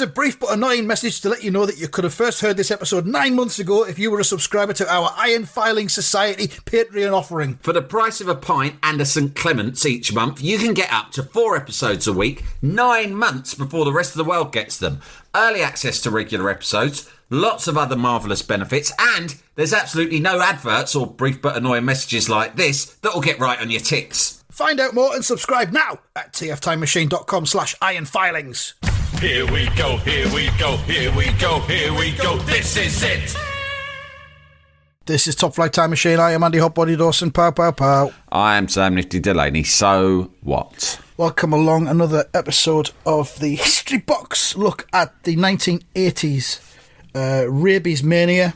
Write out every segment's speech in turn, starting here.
Here's a brief but annoying message to let you know that you could have first heard this episode 9 months ago if you were a subscriber to our Iron Filing Society Patreon offering. For the price of a pint and a St Clement's each month, you can get up to 4 episodes a week, 9 months before the rest of the world gets them. Early access to regular episodes, lots of other marvellous benefits, and there's absolutely no adverts or brief but annoying messages like this that will get right on your ticks. Find out more and subscribe now at tftimemachine.com/ironfilings. Here we go, here we go, here we go, here we go, this is it! This is Top Flight Time Machine. I am Andy Hotbody Dawson. Pow, pow, pow. I am Sam Nifty Delaney. So what? Welcome along another episode of the History Box. Look at the 1980s Rabies Mania.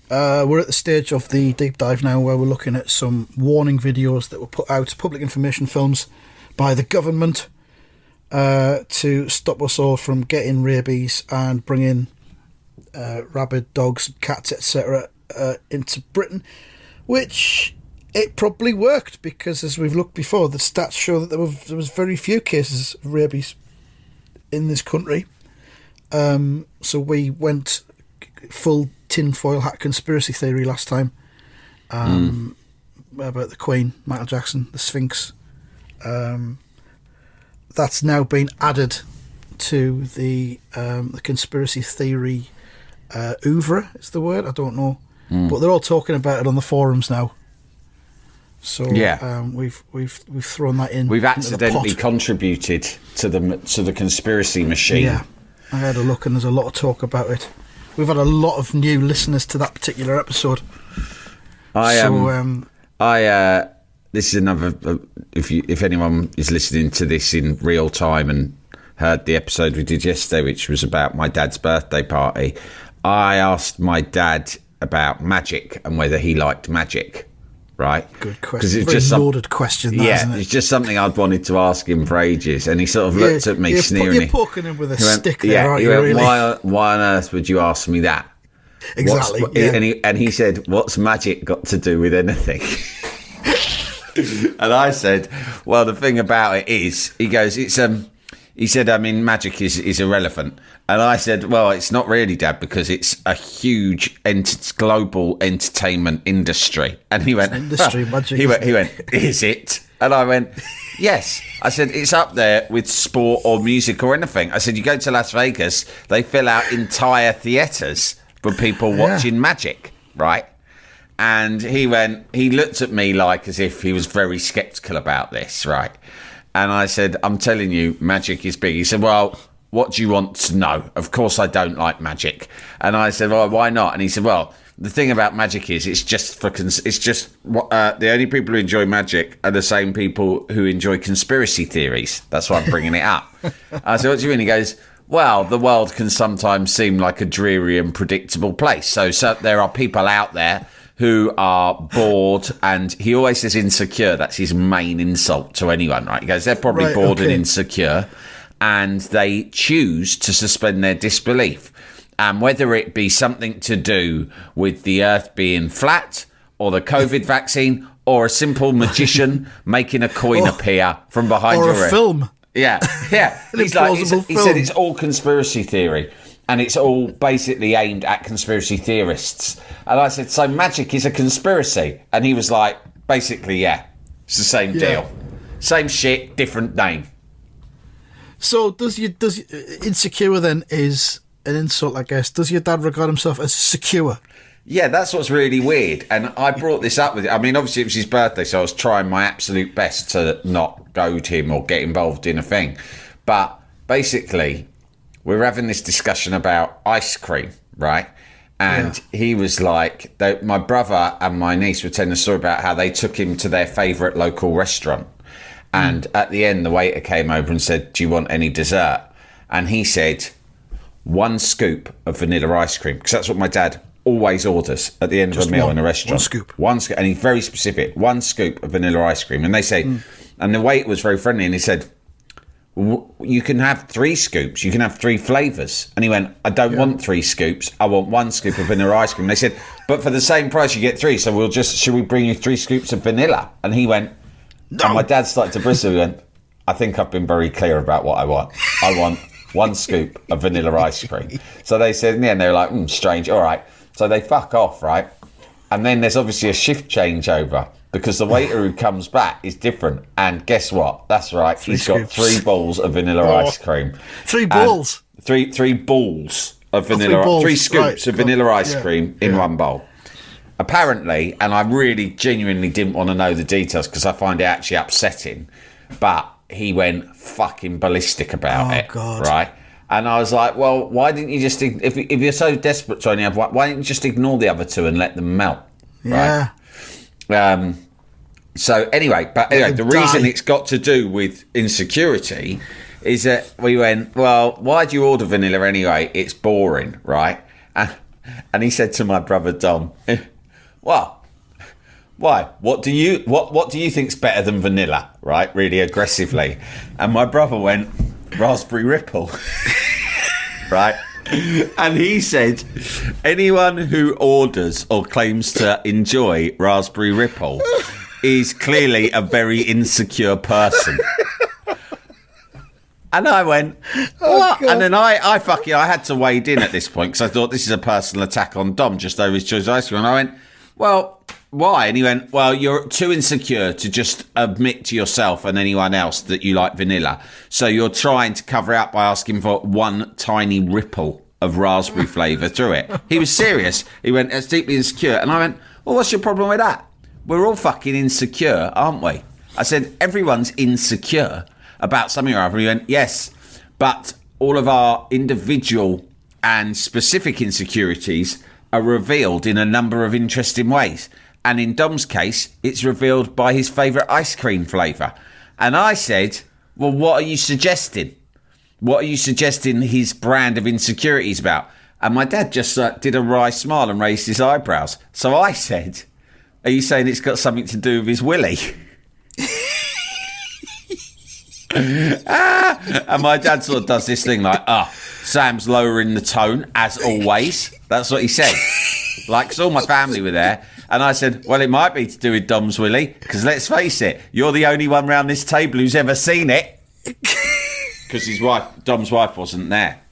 We're at the stage of the deep dive now where we're looking at some warning videos that were put out, public information films by the government to stop us all from getting rabies and bringing rabid dogs, cats, etc. Into Britain, which it probably worked because, as we've looked before, the stats show that there was very few cases of rabies in this country. So we went full tinfoil hat conspiracy theory last time about the Queen, Michael Jackson, the Sphinx. That's now been added to the conspiracy theory oeuvre, is the word, I don't know. But they're all talking about it on the forums now. So yeah, we've thrown that in. We've accidentally contributed to the conspiracy machine. Yeah, I had a look and there's a lot of talk about it. We've had a lot of new listeners to that particular episode. This is another. If anyone is listening to this in real time and heard the episode we did yesterday, which was about my dad's birthday party, I asked my dad about magic and whether he liked magic. Right? Good question. Very loaded question, that, isn't it? It's just something I'd wanted to ask him for ages, and he sort of looked at me sneering. You're poking him with a stick there, aren't you? Really? Why on earth would you ask me that? Exactly. And he said, "What's magic got to do with anything?" And I said, "Well, the thing about it is," he goes, "It's He said, "I mean, magic is irrelevant." And I said, "Well, it's not really, Dad, because it's a huge global entertainment industry." And he went, "Industry magic." He went, "Is it?" And I went, "Yes." I said, "It's up there with sport or music or anything." I said, "You go to Las Vegas, they fill out entire theatres for people watching magic, right?" And he looked at me like as if he was very sceptical about this, right? And I said, "I'm telling you, magic is big." He said, "Well, what do you want to know?" "Of course I don't like magic." And I said, "Well, why not?" And he said, "Well, the thing about magic is the only people who enjoy magic are the same people who enjoy conspiracy theories. That's why I'm bringing it up." I said, "What do you mean?" He goes, "Well, the world can sometimes seem like a dreary and predictable place. So there are people out there who are bored," and he always says insecure. That's his main insult to anyone, right? He goes, "They're probably bored and insecure, and they choose to suspend their disbelief. And whether it be something to do with the earth being flat, or the COVID vaccine, or a simple magician making a coin appear from behind your head." Or a film. Yeah. He said it's all conspiracy theory. And it's all basically aimed at conspiracy theorists. And I said, "So magic is a conspiracy?" And he was like, "Basically, yeah. It's the same deal. Same shit, different name." So does insecure then is an insult, I guess. Does your dad regard himself as secure? Yeah, that's what's really weird. And I brought this up with him. I mean, obviously it was his birthday, so I was trying my absolute best to not goad him or get involved in a thing. But basically, we're having this discussion about ice cream, right? And he was like, my brother and my niece were telling a story about how they took him to their favourite local restaurant. And at the end, the waiter came over and said, "Do you want any dessert?" And he said, "1 scoop of vanilla ice cream." Because that's what my dad always orders at the end of a meal in a restaurant. 1 scoop. And he's very specific. 1 scoop of vanilla ice cream. And they say, and the waiter was very friendly, and he said, "You can have 3 scoops. You can have 3 flavours." And he went, "I don't want 3 scoops. I want 1 scoop of vanilla ice cream." And they said, "But for the same price, you get 3. So should we bring you 3 scoops of vanilla?" And he went, "No." And my dad started to bristle. He went, "I think I've been very clear about what I want. I want 1 scoop of vanilla ice cream. So they said, yeah, and they were like, strange. All right. So they fuck off, right? And then there's obviously a shift changeover because the waiter who comes back is different. And guess what? That's right. He's got 3 balls of vanilla ice cream. 3 balls? Three balls of vanilla, 3 scoops of vanilla ice cream in 1 bowl. Apparently, and I really genuinely didn't want to know the details because I find it actually upsetting, but he went fucking ballistic about it, God. Right? And I was like, well, why didn't you just, if you're so desperate to only have one, why didn't you just ignore the other 2 and let them melt? Yeah. Right? So anyway, the reason it's got to do with insecurity is that we went, well, why do you order vanilla anyway? It's boring, right? And he said to my brother Dom, well, why? What do you think's better than vanilla? Right, really aggressively. And my brother went, raspberry ripple. Right? And he said, anyone who orders or claims to enjoy raspberry ripple is clearly a very insecure person. And I went, what? And then I had to wade in at this point because I thought this is a personal attack on Dom just over his choice of ice cream. And I went, well, why? And he went, well, you're too insecure to just admit to yourself and anyone else that you like vanilla. So you're trying to cover out by asking for 1 tiny ripple of raspberry flavour through it. He was serious. He went, that's deeply insecure. And I went, well, what's your problem with that? We're all fucking insecure, aren't we? I said, everyone's insecure about something or other. He went, yes, but all of our individual and specific insecurities are revealed in a number of interesting ways. And in Dom's case, it's revealed by his favourite ice cream flavour. And I said, well, what are you suggesting? What are you suggesting his brand of insecurities about? And my dad just did a wry smile and raised his eyebrows. So I said, are you saying it's got something to do with his willy? And my dad sort of does this thing like, Sam's lowering the tone, as always. That's what he said. Like, 'cause all my family were there. And I said, well, it might be to do with Dom's willy, because let's face it, you're the only one round this table who's ever seen it. Because Dom's wife wasn't there.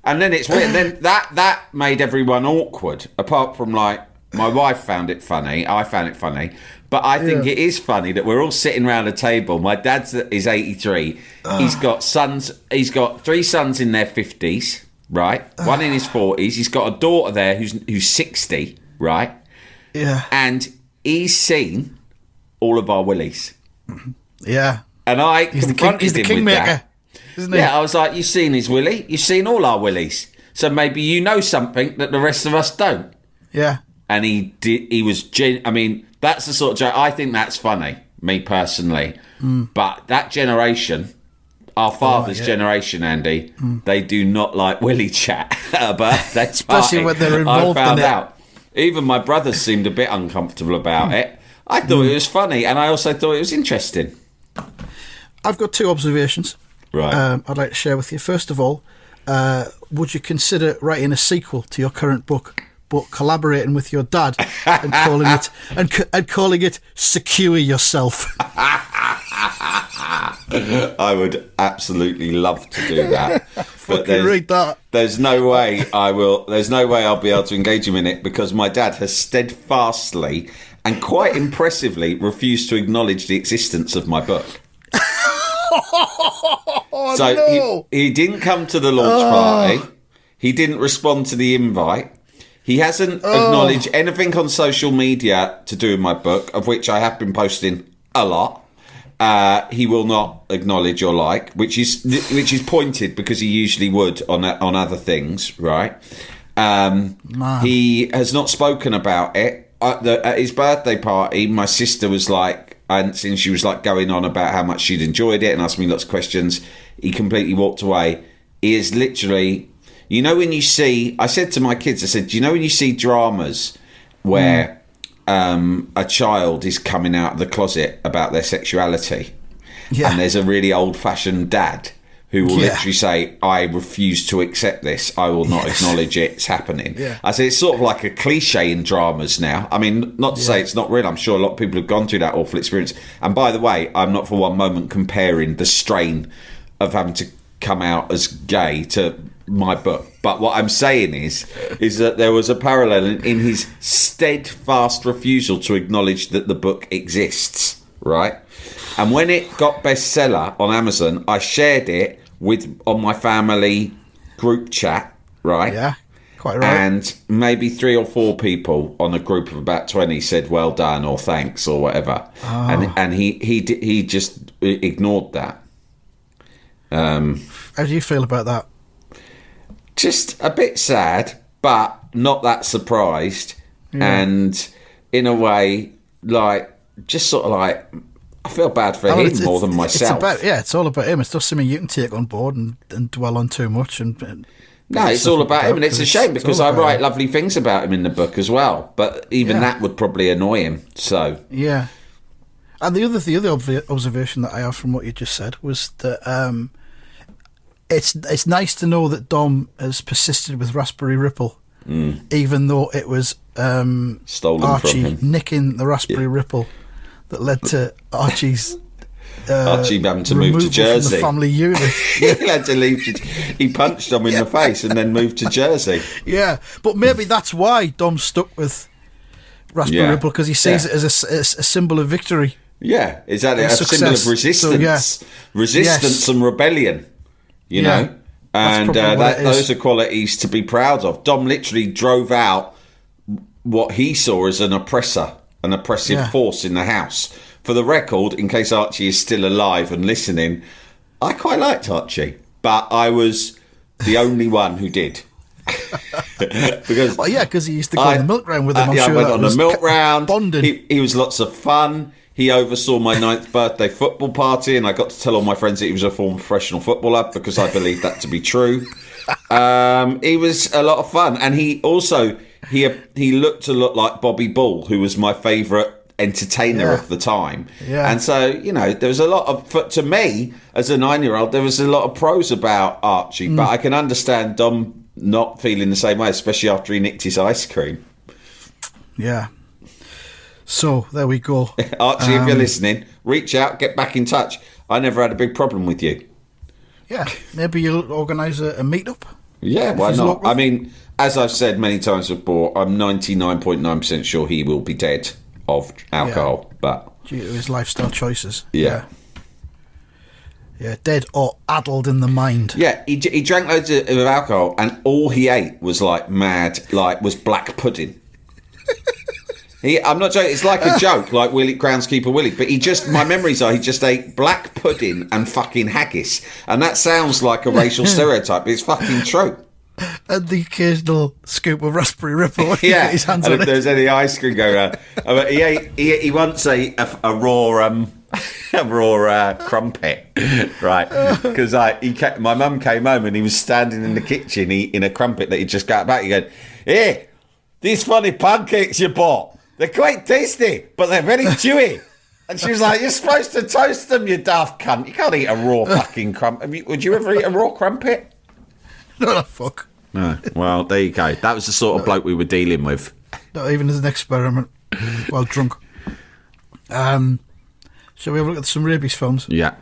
And then it's weird. Then that made everyone awkward, apart from, like, my wife found it funny. I found it funny. But I think it is funny that we're all sitting around a table. My dad is 83. He's got sons. He's got 3 sons in their 50s, right? 1 in his 40s. He's got a daughter there who's 60, right? Yeah. And he's seen all of our willies. Yeah. And I confronted him with that. Isn't he? Yeah, I was like, you've seen his willy. You've seen all our willies. So maybe you know something that the rest of us don't. Yeah. And he did. He was. I mean, that's the sort of joke. I think that's funny, me personally. But that generation, our father's generation, Andy, they do not like willy chat at a birthday especially party. when they're involved I found in it. out. Even my brothers seemed a bit uncomfortable about it. I thought it was funny, and I also thought it was interesting. I've got 2 observations. Right. I'd like to share with you. First of all, would you consider writing a sequel to your current book, but collaborating with your dad and calling it and calling it "Secure Yourself"? I would absolutely love to do that. But read that. There's no way I will. There's no way I'll be able to engage him in it because my dad has steadfastly and quite impressively refused to acknowledge the existence of my book. So no. he didn't come to the launch party. He didn't respond to the invite. He hasn't acknowledged anything on social media to do with my book, of which I have been posting a lot. He will not acknowledge or like, which is pointed because he usually would on other things, right? He has not spoken about it. At his birthday party, my sister was like, and since she was like going on about how much she'd enjoyed it and asked me lots of questions, he completely walked away. He is literally, you know, when you see, I said to my kids, I said, do you know when you see dramas where a child is coming out of the closet about their sexuality, and there's a really old-fashioned dad who will literally say, I refuse to accept this, I will not acknowledge it, it's happening. I say it's sort of like a cliche in dramas now. I mean, not to say it's not real, I'm sure a lot of people have gone through that awful experience. And by the way, I'm not for one moment comparing the strain of having to come out as gay to my book. But what I'm saying is that there was a parallel in his steadfast refusal to acknowledge that the book exists, right? And when it got bestseller on Amazon, I shared it on my family group chat, right? Yeah, quite right. And maybe 3 or 4 people on a group of about 20 said well done or thanks or whatever. Oh. And he just ignored that. How do you feel about that? Just a bit sad, but not that surprised. Yeah. And in a way, like, just sort of like, I feel bad for him more than myself. It's all about him. It's not something you can take on board and dwell on too much. No, it's all about him, and it's a shame because I write lovely things about him in the book as well. But even that would probably annoy him. So yeah. And the other observation that I have from what you just said was that it's nice to know that Dom has persisted with Raspberry Ripple, even though it was stolen Archie from him, nicking the Raspberry Ripple that led to Archie's Archie having to move to Jersey. From the family unit. He had to leave. He punched Dom in the face and then moved to Jersey. Yeah, but maybe that's why Dom stuck with Raspberry Ripple, because he sees it as a symbol of victory. Yeah, exactly. A symbol of resistance, resistance and rebellion. You know, and those are qualities to be proud of. Dom literally drove out what he saw as an oppressive force in the house. For the record, in case Archie is still alive and listening, I quite liked Archie, but I was the only one who did. Because he used to go on the milk round with him. I went on the milk round. Bonding. He was lots of fun. He oversaw my 9th birthday football party, and I got to tell all my friends that he was a former professional footballer because I believed that to be true. He was a lot of fun, and he also he looked to look like Bobby Bull, who was my favourite entertainer of the time. Yeah. And so, you know, there was a lot of, to me as a 9-year-old, there was a lot of pros about Archie, but I can understand Dom not feeling the same way, especially after he nicked his ice cream. Yeah. So there we go. Archie, if you're listening, reach out, get back in touch. I never had a big problem with you. Yeah, maybe you'll organise a meet-up. Yeah, why not? Local. I mean, as I've said many times before, I'm 99.9% sure he will be dead of alcohol, but due to his lifestyle choices. Yeah, dead or addled in the mind. Yeah, he drank loads of alcohol, and all he ate was like was black pudding. I'm not joking. It's like a joke, like groundskeeper Willie. But my memories are he just ate black pudding and fucking haggis, and that sounds like a racial stereotype, but it's fucking true. And the occasional scoop of Raspberry Ripple. Yeah, his hands and on if there's any ice cream going around. He once ate a raw crumpet, right? Because my mum came home and he was standing in the kitchen eating a crumpet that he just got back. He goes, "Hey, these funny pancakes you bought. They're quite tasty, but they're very chewy." And she was like, "You're supposed to toast them, you daft cunt. You can't eat a raw fucking crumpet. Would you ever eat a raw crumpet?" No, fuck. No. Well, there you go. That was the sort of bloke we were dealing with. Not even as an experiment. Well, drunk. Shall we have a look at some Rabies films? Yeah.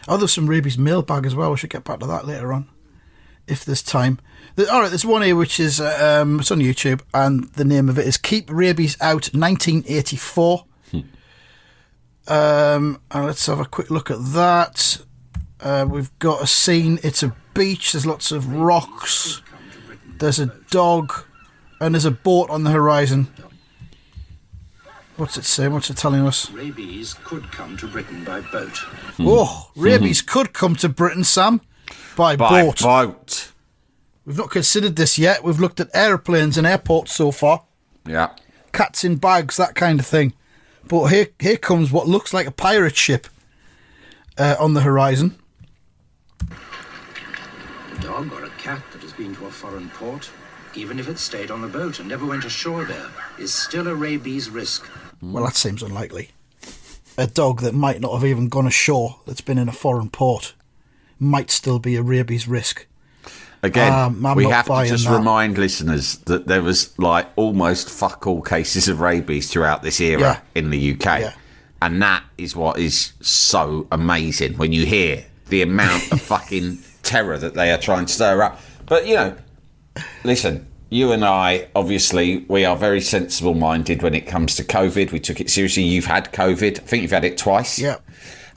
Oh, there's some Rabies mailbag as well. We should get back to that later on, if there's time. All right, there's one here which is it's on YouTube, and the name of it is "Keep Rabies Out 1984." And let's have a quick look at that. We've got a scene. It's a beach. There's lots of rocks. There's a dog, and there's a boat on the horizon. What's it saying? What's it telling us? Rabies could come to Britain by boat. Oh, rabies could come to Britain, Sam, by boat. We've not considered this yet. We've looked at aeroplanes and airports so far. Yeah. Cats in bags, that kind of thing. But here comes what looks like a pirate ship on the horizon. A dog or a cat that has been to a foreign port, even if it stayed on the boat and never went ashore there, is still a rabies risk. Well, that seems unlikely. A dog that might not have even gone ashore, that's been in a foreign port, might still be a rabies risk. Again, we have to just remind listeners that there was like almost fuck all cases of rabies throughout this era in the UK. Yeah. And that is what is so amazing when you hear the amount of fucking terror that they are trying to stir up. But, you know, listen, you and I, obviously, we are very sensible-minded when it comes to COVID. We took it seriously. You've had COVID. I think you've had it twice. Yeah.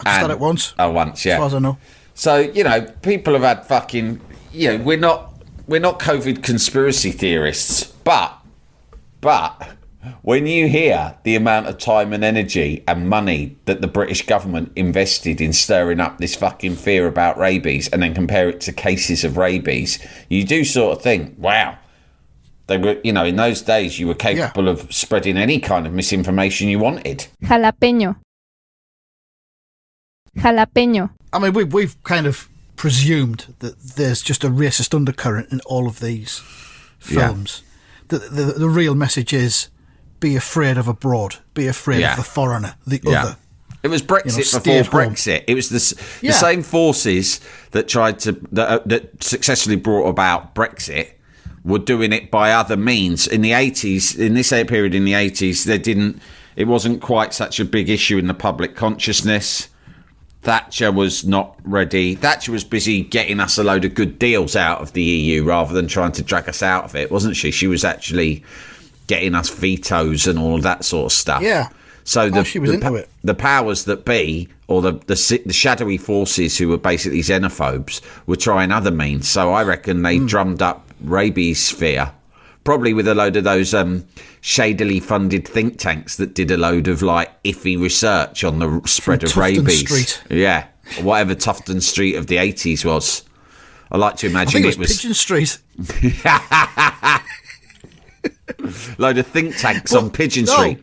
I just had it once. Oh, once, yeah. As far as I know. So, you know, people have had fucking... You know, we're not COVID conspiracy theorists, but when you hear the amount of time and energy and money that the British government invested in stirring up this fucking fear about rabies and then compare it to cases of rabies, you do sort of think, wow, they were, you know, in those days you were capable of spreading any kind of misinformation you wanted. Jalapeño. I mean, we've kind of presumed that there's just a racist undercurrent in all of these films. Yeah. The real message is, be afraid of abroad. Be afraid of the foreigner, the other. It was Brexit before Brexit. It was the same forces that tried to that successfully brought about Brexit were doing it by other means. In the 80s, in this period in the 80s, it wasn't quite such a big issue in the public consciousness. Thatcher was not ready. Thatcher was busy getting us a load of good deals out of the EU rather than trying to drag us out of it, wasn't she? She was actually getting us vetoes and all of that sort of stuff. Yeah. So she was into it. The powers that be, or the shadowy forces who were basically xenophobes, were trying other means. So I reckon they drummed up rabies fear, probably with a load of those shadily funded think tanks that did a load of like iffy research on the spread of rabies. Street. Yeah, whatever Tufton Street of the 80s was. I like to imagine it was Pigeon Street. Load of think tanks on Pigeon Street.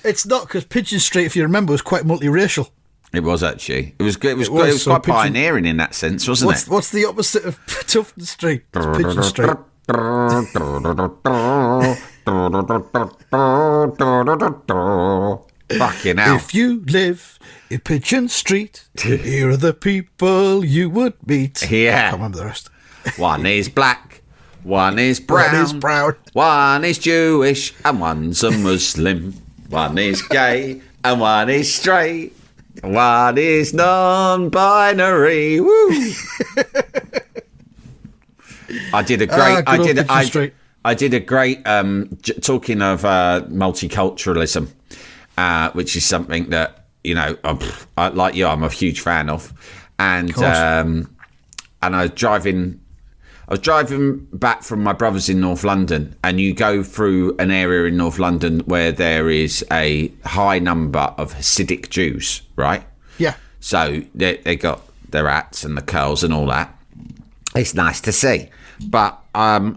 It's not, because Pigeon Street, if you remember, was quite multiracial. It was actually. It was good. It was quite pioneering in that sense, wasn't it? What's the opposite of Tufton Street? It's Pigeon Street. Fucking hell. If you live in Pigeon Street, here are the people you would meet. Yeah. I can't remember the rest. One is black, one is brown, one is Jewish, and one's a Muslim. One is gay, and one is straight. One is non-binary. Woo! I did a great. I did a great. Talking of multiculturalism, which is something that, you know, like you, I'm a huge fan of, and I was driving back from my brother's in North London, and you go through an area in North London where there is a high number of Hasidic Jews, right? Yeah. So they got their hats and the curls and all that. It's nice to see. But I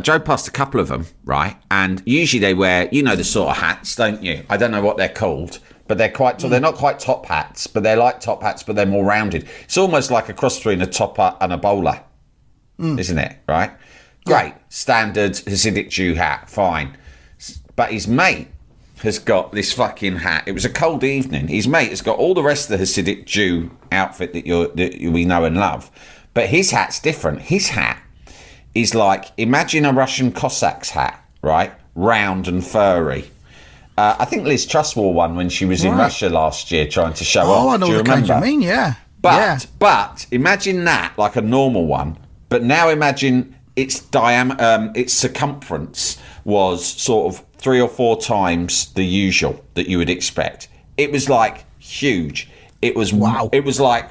drove past a couple of them, right? And usually they wear, you know, the sort of hats, don't you? I don't know what they're called, but they're quite. They're not quite top hats, but they're like top hats, but they're more rounded. It's almost like a cross between a topper and a bowler, isn't it? Right? Great, standard Hasidic Jew hat, fine. But his mate has got this fucking hat. It was a cold evening. His mate has got all the rest of the Hasidic Jew outfit that we know and love, but his hat's different. His hat is like, imagine a Russian Cossack's hat, right? Round and furry. I think Liz Truss wore one when she was in Russia last year trying to show off. Oh, I know what kind you mean, yeah. But imagine that, like a normal one, but now imagine its its circumference was sort of 3 or 4 times the usual that you would expect. It was like huge. It was It was like,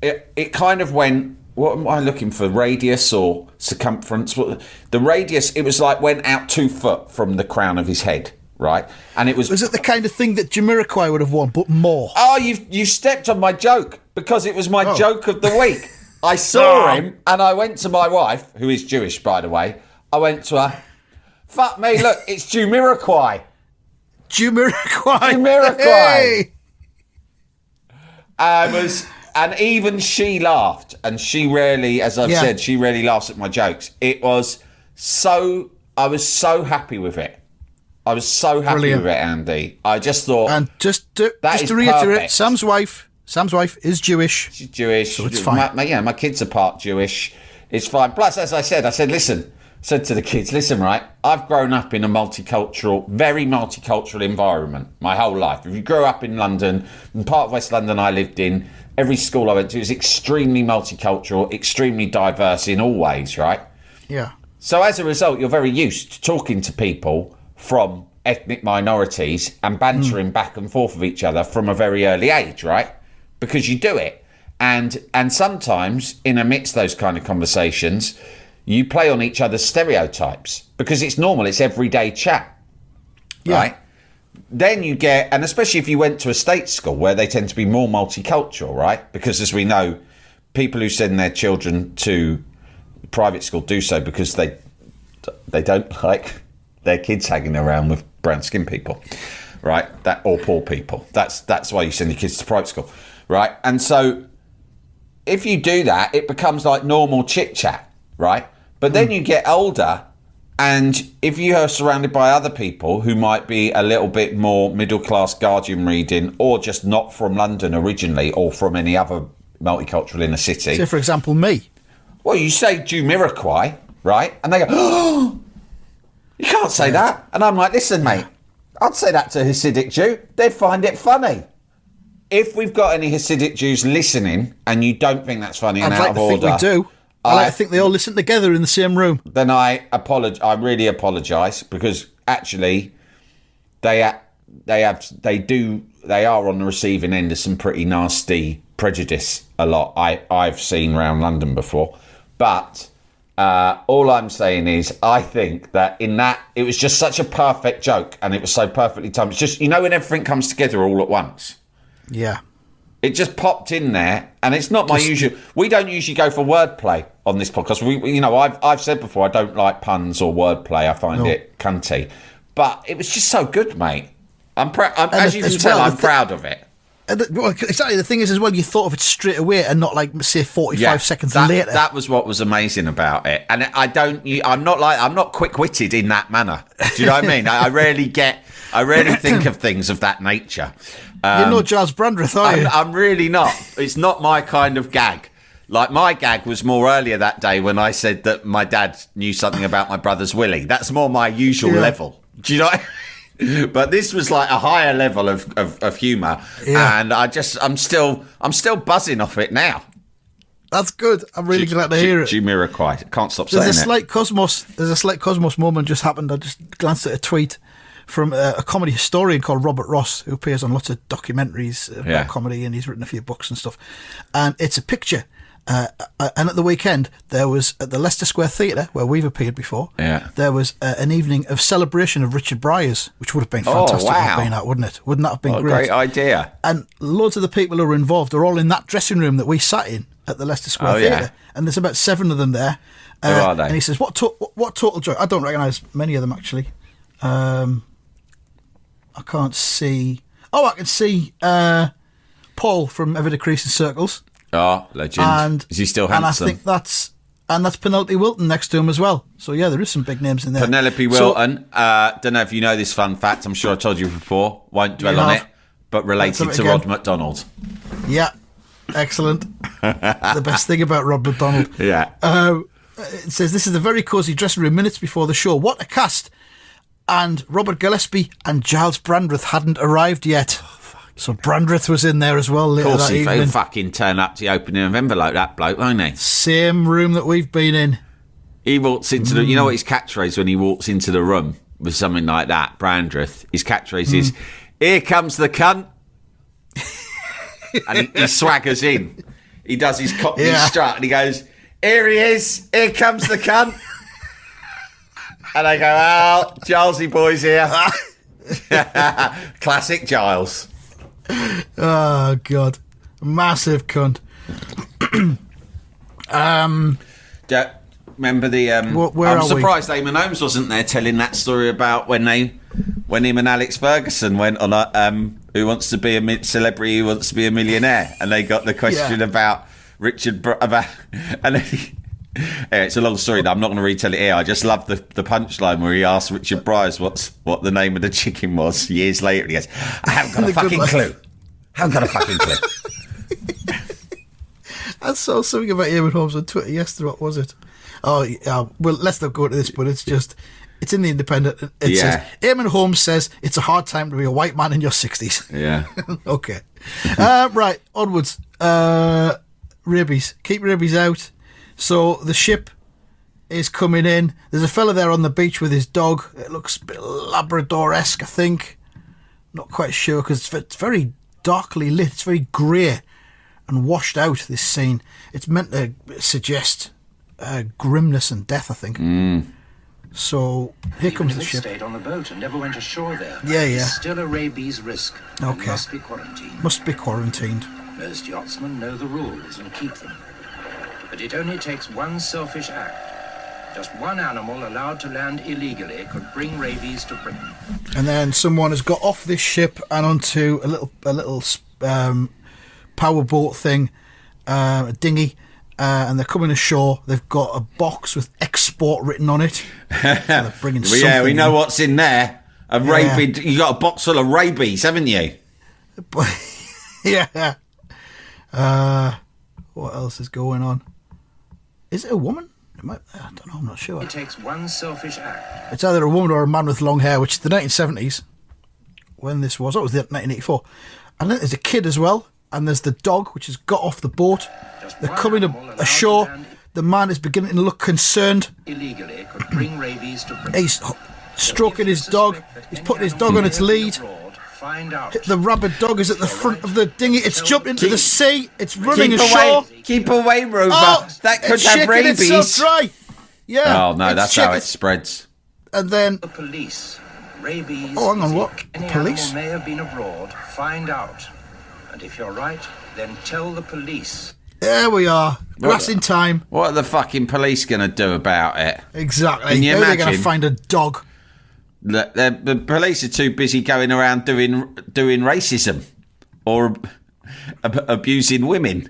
it kind of went, what am I looking for? Radius or circumference? The radius, it was like went out 2 foot from the crown of his head, right? And it was... Was it the kind of thing that Jamiroquai would have worn, but more? Oh, you stepped on my joke, because it was my joke of the week. I saw him, and I went to my wife, who is Jewish, by the way. I went to her, fuck me, look, it's Jamiroquai. Jamiroquai. Hey! And even she laughed, and she rarely, as I've said, she rarely laughs at my jokes. I was so happy with it. I was so happy with it, Andy. I just thought, and just to reiterate, Sam's wife is Jewish. She's Jewish, so it's fine. My kids are part Jewish. It's fine. Plus, as I said, listen, said to the kids, listen, right, I've grown up in a very multicultural environment my whole life. If you grew up in London, in part of West London I lived in, every school I went to was extremely multicultural, extremely diverse in all ways, right? Yeah. So as a result, you're very used to talking to people from ethnic minorities and bantering back and forth with each other from a very early age, right? Because you do it. And sometimes in amidst those kind of conversations, you play on each other's stereotypes because it's normal, it's everyday chat, right? Then you get, and especially if you went to a state school where they tend to be more multicultural, right? Because as we know, people who send their children to private school do so because they don't like their kids hanging around with brown skinned people, right? Or poor people. That's why you send your kids to private school, right? And so if you do that, it becomes like normal chit chat, right? But then you get older, and if you are surrounded by other people who might be a little bit more middle class Guardian reading, or just not from London originally, or from any other multicultural inner city. So, for example, me. Well, you say Jamiroquai, right? And they go, oh, you can't say that. And I'm like, listen, mate, I'd say that to a Hasidic Jew. They'd find it funny. If we've got any Hasidic Jews listening and you don't think that's funny and I'd out like of to order... think we do. I like to think they all listen together in the same room. Then I really apologise, because actually they are on the receiving end of some pretty nasty prejudice. A lot I've seen around London before, but all I'm saying is I think that in that it was just such a perfect joke and it was so perfectly timed. It's just, you know, when everything comes together all at once. Yeah. It just popped in there, and it's not my usual. We don't usually go for wordplay on this podcast. I've said before I don't like puns or wordplay. I find it cunty, but it was just so good, mate. I'm proud. As you can tell, I'm proud of it. Exactly. The thing is, as well, you thought of it straight away and not like say 45 seconds later. That was what was amazing about it. And I'm not quick-witted in that manner. Do you know what I mean? I rarely think of things of that nature. You're not Giles Brandreth, are you? I'm really not. It's not my kind of gag. Like, my gag was more earlier that day when I said that my dad knew something about my brother's willy. That's more my usual level. Do you know what I mean? But this was like a higher level of humour, and I'm still buzzing off it now. That's good. I'm really glad to hear it. Jamiroquai. Can't stop saying it. There's a slight Cosmos moment just happened. I just glanced at a tweet from a comedy historian called Robert Ross, who appears on lots of documentaries about comedy, and he's written a few books and stuff. And it's a picture. And at the weekend, there was at the Leicester Square Theatre, where we've appeared before, there was an evening of celebration of Richard Briers, which would have been fantastic to have been at, wouldn't it? Wouldn't that have been great? Great idea. And loads of the people who were involved are all in that dressing room that we sat in at the Leicester Square Theatre. And there's about 7 of them there. Who are they? And he says, what total joy. I don't recognise many of them, actually. I can't see... Oh, I can see Paul from Ever Decreasing Circles. Oh, legend. And, is he still handsome? And I think that's Penelope Wilton next to him as well. So, yeah, there is some big names in there. Penelope Wilton. Don't know if you know this fun fact. I'm sure I told you before. Won't dwell on it. But related to Rod McDonald. Yeah. Excellent. The best thing about Rod McDonald. Yeah. It says, this is the very cosy dressing room minutes before the show. What a cast. And Robert Gillespie and Giles Brandreth hadn't arrived yet. So Brandreth was in there as well later that evening. He'll fucking turn up to the opening of envelope, that bloke, won't he? Same room that we've been in. He walks into the... You know what his catchphrase when he walks into the room with something like that, Brandreth, his catchphrase is, here comes the cunt. And he swaggers in. He does his cockney strut and he goes, here he is, here comes the cunt. And I go, well, Gilesy boy's here. Classic Giles. Oh, God. Massive cunt. Remember the... I'm surprised Eamon Holmes wasn't there telling that story about when him and Alex Ferguson went on a Who Wants to Be a Celebrity, Who Wants to Be a Millionaire, and they got the question about Richard... and then it's a long story that I'm not going to retell it here. I just love the punchline where he asked Richard Briers what the name of the chicken was years later. He goes, I haven't got a fucking clue. Haven't got a fucking clue. I saw something about Eamon Holmes on Twitter yesterday. What was it? Oh, yeah. Well, let's not go into this, but it's in the Independent. It says, Eamon Holmes says it's a hard time to be a white man in your 60s. Yeah. Okay. Right, onwards. Rabies. Keep rabies out. So the ship is coming in. There's a fella there on the beach with his dog. It looks a bit Labrador-esque, I think. Not quite sure, because it's very darkly lit. It's very grey and washed out, this scene. It's meant to suggest grimness and death, I think. So here comes the ship. Stayed on the boat and never went ashore there. Yeah. It's still a rabies risk. And Okay. must be quarantined. Must be quarantined. Most yachtsmen know the rules and keep them. But it only takes one selfish act. Just one animal allowed to land illegally could bring rabies to Britain. And then someone has got off this ship and onto a little power boat thing, a dinghy, and they're coming ashore. They've got a box with export written on it. So they're bringing something. Yeah, we know in. what's in there. Rabies. You got a box full of rabies, haven't you? Yeah. What else is going on? Is it a woman? I don't know, I'm not sure. It takes one selfish act. It's either a woman or a man with long hair, which is the 1970s, when this was. That was the 1984. And then there's a kid as well, and there's the dog, which has got off the boat. They're coming ashore. The man is beginning to look concerned. Illegally could bring rabies to Britain. He's stroking his dog. He's putting his dog on its lead. Find out. The rabid dog is at the front of the dinghy. It's jumped into the sea. It's running ashore. Keep away, Rover. That could it's have shaking rabies. itself dry. Yeah. Oh, no, that's how it spreads. And then... The police. Rabies. Oh, hang on, what? Any Police? animal may have been abroad. Find out. And if you're right, then tell the police. There we are. Grass in time. What are the fucking police going to do about it? Exactly. Can you How are they imagine? going to find a dog? The police are too busy going around doing racism or abusing women.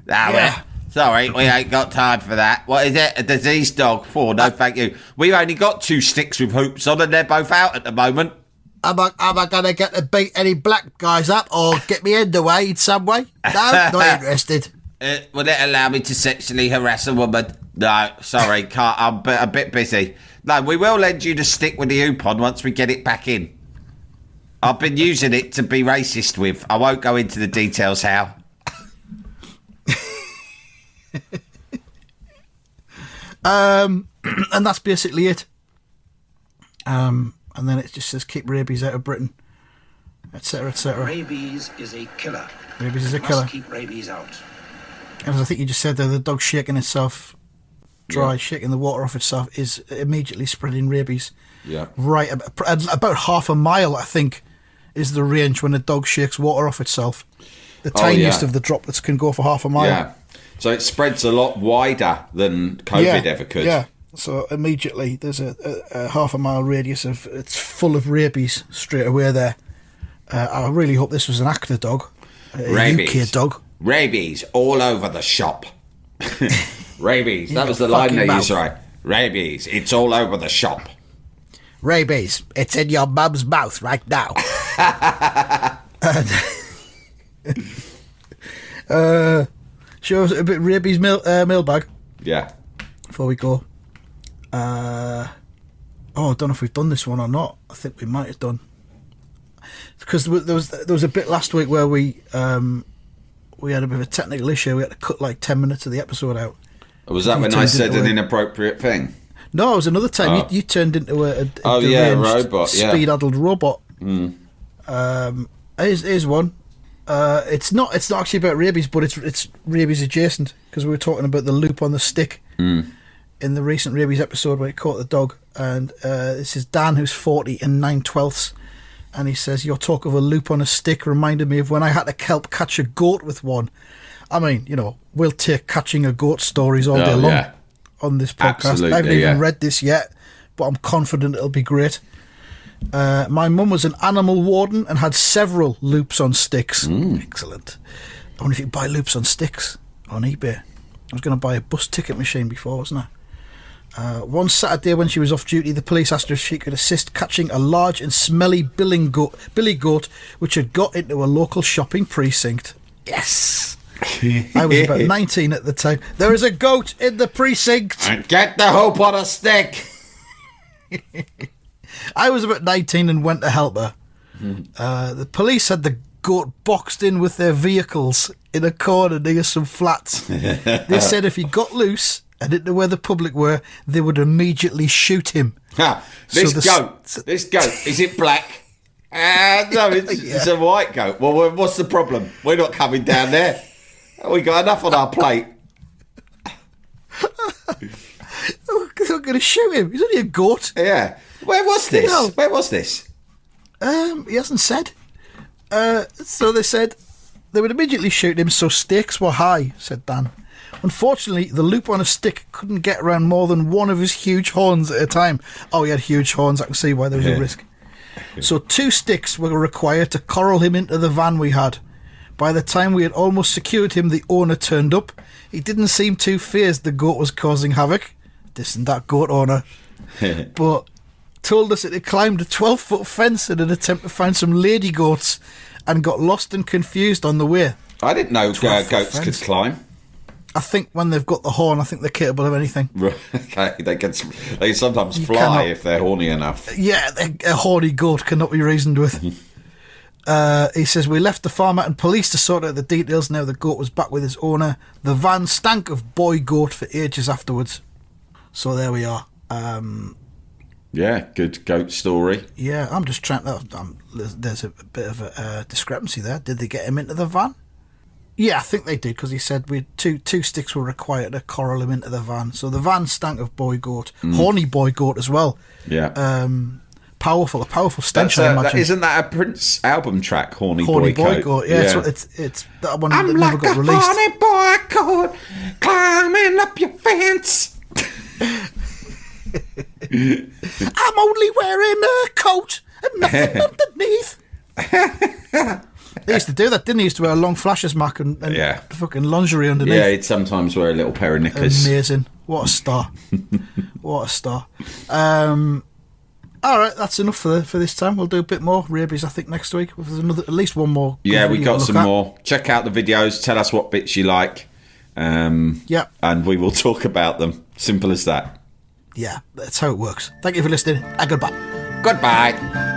Yeah. Sorry, we ain't got time for that. What is it? A diseased dog? Oh, no, thank you. We've only got 2 sticks with hoops on and they're both out at the moment. Am I going to get to beat any black guys up or get me in the way in some way? No, not interested. Will it allow me to sexually harass a woman? No, sorry, can't. I'm a bit busy. No, we will lend you the stick with the hoop on once we get it back in. I've been using it to be racist with. I won't go into the details how. And that's basically it. And then it just says keep rabies out of Britain, etc., etc. Rabies is a killer. Rabies is a Must killer. keep rabies out. As I think you just said there, the dog shaking itself dry, shaking the water off itself, is immediately spreading rabies. Yeah. Right, about half a mile, I think, is the range when a dog shakes water off itself. The tiniest of the droplets can go for half a mile. Yeah. So it spreads a lot wider than COVID ever could. Yeah. So immediately there's a half a mile radius of it's full of rabies straight away there. I really hope this was an actor dog, a UK dog. Rabies all over the shop. Rabies. That was the line they used, right? Rabies. It's all over the shop. Rabies. It's in your mum's mouth right now. Show us a bit rabies mailbag. Yeah. Before we go. I don't know if we've done this one or not. I think we might have done. Because there was a bit last week where we had a bit of a technical issue. We had to cut like 10 minutes of the episode out. Was that when I said an inappropriate thing? No, it was another time. You turned into a robot, speed-addled robot. Here's one. It's not actually about rabies, but it's rabies adjacent, because we were talking about the loop on the stick in the recent rabies episode where it caught the dog. And this is Dan, who's 40 and 9/12, and he says, "Your talk of a loop on a stick reminded me of when I had to help catch a goat with one." I mean, we'll take catching a goat stories all day long on this podcast. Absolutely, I haven't even read this yet, but I'm confident it'll be great. My mum was an animal warden and had several loops on sticks. Excellent. I wonder if you can buy loops on sticks on eBay. I was going to buy a bus ticket machine before, wasn't I? One Saturday when she was off duty, the police asked her if she could assist catching a large and smelly billy goat which had got into a local shopping precinct. Yes! I was about 19 at the time. There is a goat in the precinct. And get the hope on a stick. I was about 19 and went to help her. The police had the goat boxed in with their vehicles in a corner near some flats. They said if he got loose and into where the public were, they would immediately shoot him. This goat, is it black? No, it's a white goat. Well, what's the problem? We're not coming down there. We got enough on our plate. They're going to shoot him. He's only a goat. Yeah. Where was this? No. Where was this? He hasn't said. So they said they would immediately shoot him, so stakes were high, said Dan. Unfortunately, the loop on a stick couldn't get around more than one of his huge horns at a time. Oh, he had huge horns. I can see why there was a risk. So 2 sticks were required to corral him into the van we had. By the time we had almost secured him, the owner turned up. He didn't seem too fazed the goat was causing havoc. Isn't that goat owner? But told us it had climbed a 12-foot fence in an attempt to find some lady goats and got lost and confused on the way. I didn't know goats could climb. I think when they've got the horn, I think they're capable of anything. Okay, they can sometimes fly if they're horny enough. Yeah, a horny goat cannot be reasoned with. He says, we left the farmer and police to sort out the details. Now the goat was back with his owner. The van stank of boy goat for ages afterwards. So there we are. Yeah, good goat story. Yeah, I'm just trying to... there's a bit of a discrepancy there. Did they get him into the van? Yeah, I think they did, because he said we two sticks were required to corral him into the van. So the van stank of boy goat. Horny boy goat as well. Yeah. A powerful stench, I imagine. Isn't that a Prince album track, Horny Horny Boy Goat? Yeah. It's that one I'm that like never got a released. horny boy goat climbing up your fence. I'm only wearing a coat and nothing underneath. They used to do that, didn't they? Used to wear a long flashes mac and fucking lingerie underneath. Yeah, he'd sometimes wear a little pair of knickers. Amazing. What a star. What a star. All right, that's enough for this time. We'll do a bit more Rabies, I think, next week. There's at least one more. Yeah, we got some more. Check out the videos. Tell us what bits you like. Yep. And we will talk about them. Simple as that. Yeah, that's how it works. Thank you for listening, and goodbye. Goodbye.